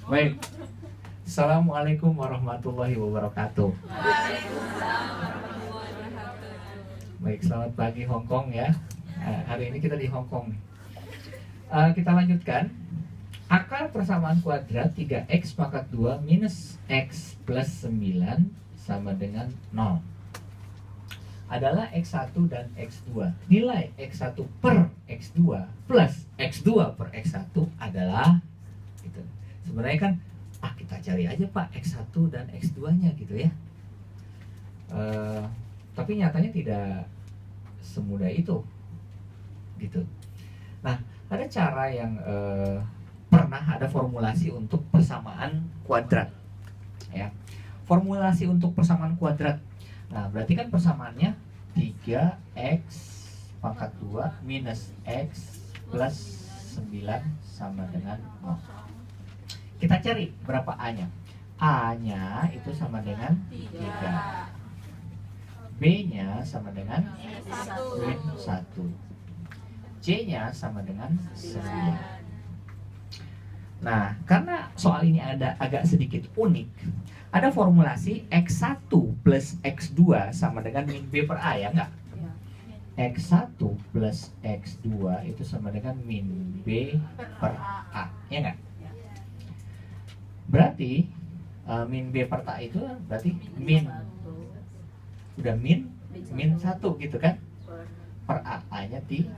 Baik. Assalamualaikum warahmatullahi wabarakatuh. Baik, selamat pagi Hong Kong ya. Hari ini kita di Hong Kong. Kita lanjutkan. Akar persamaan kuadrat 3x pangkat 2 minus x plus 9 sama dengan 0 adalah x1 dan x2. Nilai x1 per x2 plus x2 per x1 adalah gitu. Sebenarnya kan kita cari aja Pak x1 dan x2 nya gitu ya. Tapi nyatanya tidak semudah itu gitu. Nah, ada cara yang pernah ada formulasi untuk persamaan kuadrat ya. Formulasi untuk persamaan kuadrat. Nah, berarti kan persamaannya 3x pangkat 2 minus x plus 9 sama dengan 0. Kita cari berapa A-nya. A-nya itu sama dengan 3. B-nya sama dengan min 1. C-nya sama dengan 9. Nah, karena soal ini ada agak sedikit unik, ada formulasi x1 plus x2 sama dengan min B per A, ya enggak? X1 plus x2 itu sama dengan min B per A, ya enggak? Berarti min B per A itu berarti min, udah min 1 gitu kan? Per A-nya 3.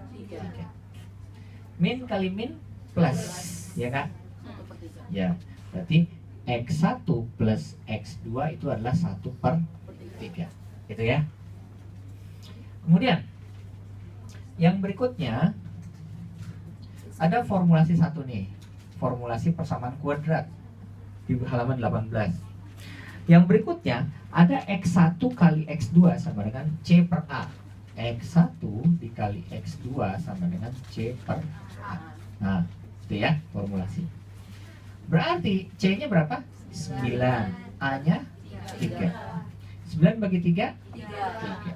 Min kali min plus, ya kan? Ya, berarti x1 plus x2 itu adalah 1 per 3 gitu ya. Kemudian yang berikutnya ada formulasi satu nih, formulasi persamaan kuadrat di halaman 18. Yang berikutnya ada x1 kali x2 sama dengan c per a. X1 dikali x2 sama dengan c per a. Nah, itu ya formulasi. Berarti C-nya berapa? 9. A-nya 3. 9 bagi 3? 3.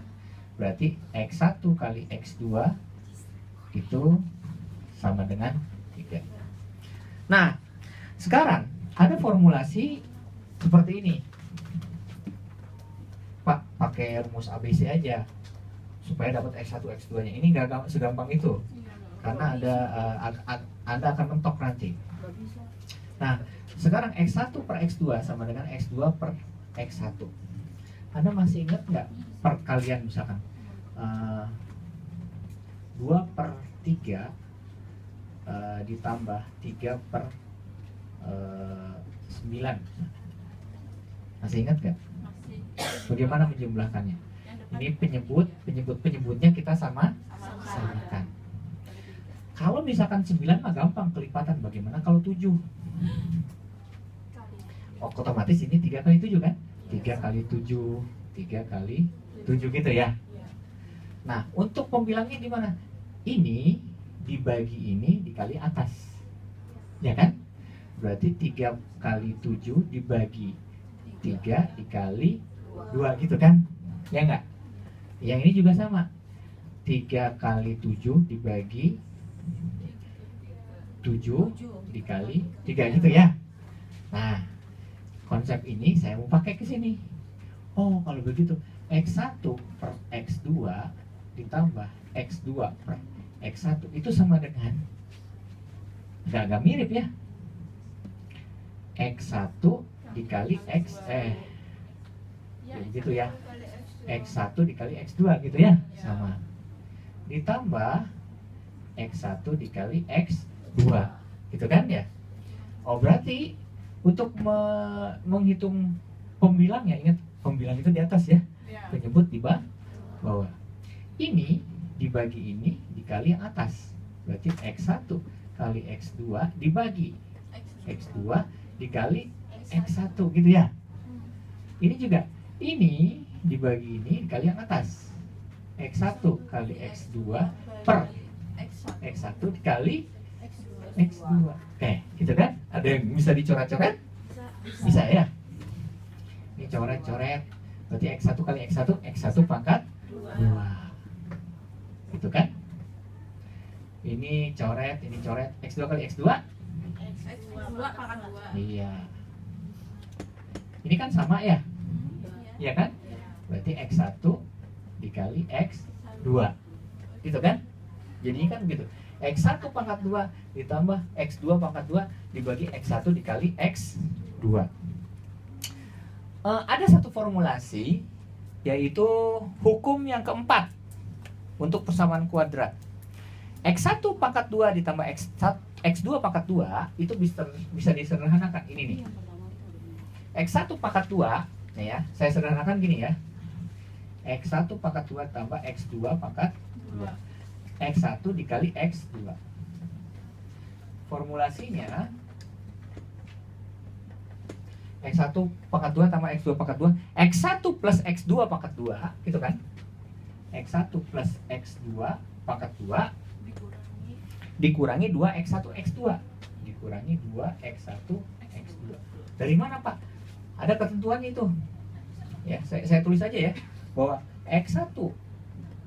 Berarti X1 kali X2 itu sama dengan 3. Nah, sekarang ada formulasi seperti ini. Pak, pakai rumus ABC aja supaya dapat X1, X2-nya. Ini nggak segampang itu. Karena Anda akan mentok nanti. Nah, sekarang X1 per X2 sama dengan X2 per X1. Anda masih ingat nggak perkalian misalkan 2 per 3 ditambah 3 per 9. Masih ingat nggak? Bagaimana menjumlahkannya? Ini penyebutnya kita samakan. Kalau misalkan 9 mah gampang kelipatan. Bagaimana kalau 7? Otomatis ini 3 kali 7 kan? 3 kali 7, 3 kali 7 gitu ya. Nah, untuk pembilangnya gimana? Ini dibagi ini dikali atas, ya kan? Berarti 3 kali 7 dibagi 3 dikali 2 gitu kan? Ya enggak? Yang ini juga sama, 3 kali 7 dibagi 7 dikali 3 gitu ya. Nah, konsep ini saya mau pakai ke sini. Oh, kalau begitu X1 per X2 ditambah X2 per X1 itu sama dengan, agak mirip ya, X1 dikali X gitu ya, X1 dikali X2 gitu ya, sama, ditambah X1 dikali X2 gitu kan ya. Oh, berarti untuk menghitung pembilang ya, ingat pembilang itu di atas ya, penyebut di bawah. Ini dibagi ini dikali yang atas, berarti X1 kali X2 dibagi X2 dikali X1 gitu ya. Ini juga, ini dibagi ini dikali yang atas, X1 kali X2 per X1 dikali X2. Oke, gitu kan? Ada yang bisa dicoret-coret? Bisa ya? Ini coret-coret. Berarti X1 kali X1, X1 pangkat 2. Gitu kan? Ini coret, X2 kali X2, 2 pangkat 2. Iya. Ini kan sama ya? Iya kan? Berarti X1 dikali X2. Gitu kan? Jadi kan gitu. X1 pangkat 2 ditambah X2 pangkat 2 dibagi X1 dikali X2. Ada satu formulasi, yaitu hukum yang keempat untuk persamaan kuadrat. X1 pangkat 2 ditambah X2 pangkat 2 itu bisa disederhanakan. Ini nih. X1 pangkat 2, nih ya, saya sederhanakan gini ya. X1 pangkat 2 tambah X2 pangkat 2. X1 dikali X2. Formulasinya X1 pangkat 2 tambah X2 pangkat 2. X1 plus X2 pangkat 2, gitu kan? X1 plus X2 pangkat 2 dikurangi 2 X1 X2. Dikurangi 2 X1 X2. Dari mana, Pak? Ada ketentuannya itu. Ya, saya tulis aja ya, bahwa X1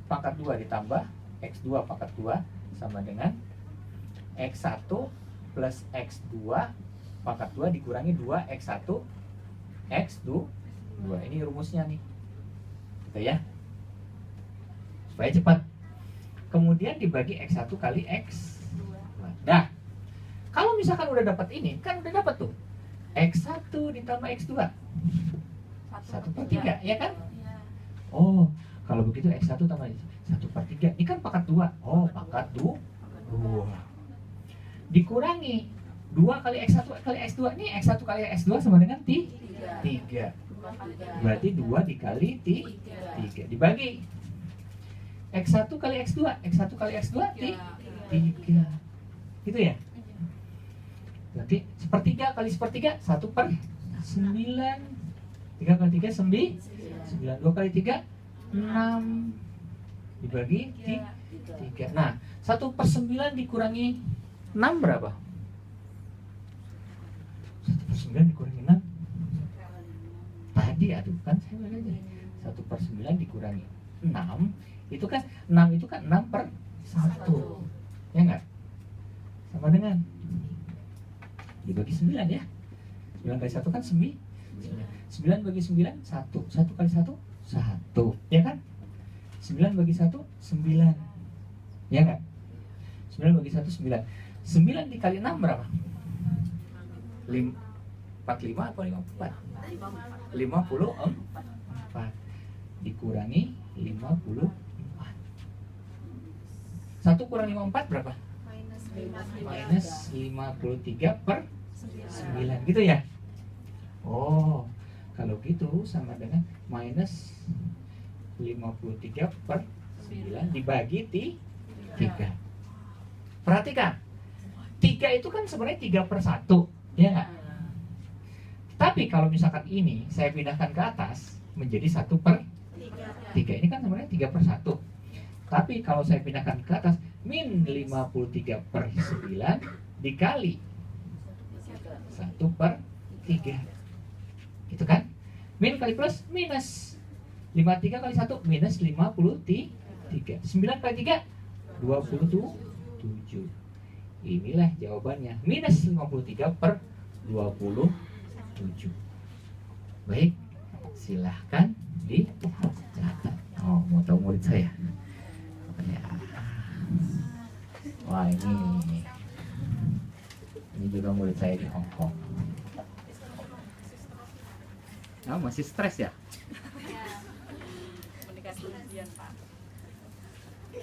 pangkat 2 ditambah X2 pangkat 2 sama dengan X1 plus X2 pangkat 2 dikurangi 2 X1 X2. Ini rumusnya nih, gitu ya, supaya cepat. Kemudian dibagi X1 kali X2. Nah, kalau misalkan udah dapat ini, kan udah dapat tuh X1 ditambah X2 1/3, ya kan? Oh, kalau begitu X1 tambah 1/3. Ini kan pangkat 2. Oh, pangkat 2 dikurangi 2 kali X1 kali X2. Ini X1 kali X2 sama dengan 3. Berarti 2 dikali 3 dibagi X1 kali X2. X1 kali X2 3. Gitu ya? Berarti 1/3 kali 1/3 1/9. 3 kali 3 9. 2 kali 3 6 dibagi 3. Nah, 1/9 dikurangi 6 berapa? 1/9 dikurangi 6 tadi, aduh kan saya bilang aja 1/9 dikurangi 6 itu kan 6 itu kan 6/1, ya enggak? Sama dengan dibagi 9 ya. 9 kali 1 kan 9. 9 bagi 9 1. 1 kali 1 1, ya kan? 9 bagi 1 9, ya enggak? 9 bagi 1 9. 9 dikali 6 berapa? 45 atau 54? 54 dikurangi 54. 1 kurang 54 berapa? Minus 53/9, gitu ya? Oh, kalau gitu sama dengan minus 53/9 dibagi 3. Perhatikan, 3 itu kan sebenarnya 3/1, ya nggak? Tapi kalau misalkan ini saya pindahkan ke atas menjadi 1/3, ini kan sebenarnya 3/1. Tapi kalau saya pindahkan ke atas, min 53/9 dikali 1/3, gitu kan? Min kali plus minus. 53 kali 1 minus 53. 9 kali 3 27. Inilah jawabannya, minus 53/27. Baik, silahkan dicatat. Oh, mau tahu murid saya? Ya. Wah, ini juga murid saya di Hong Kong. Masih stres ya? Komunikasi ujian, Pak.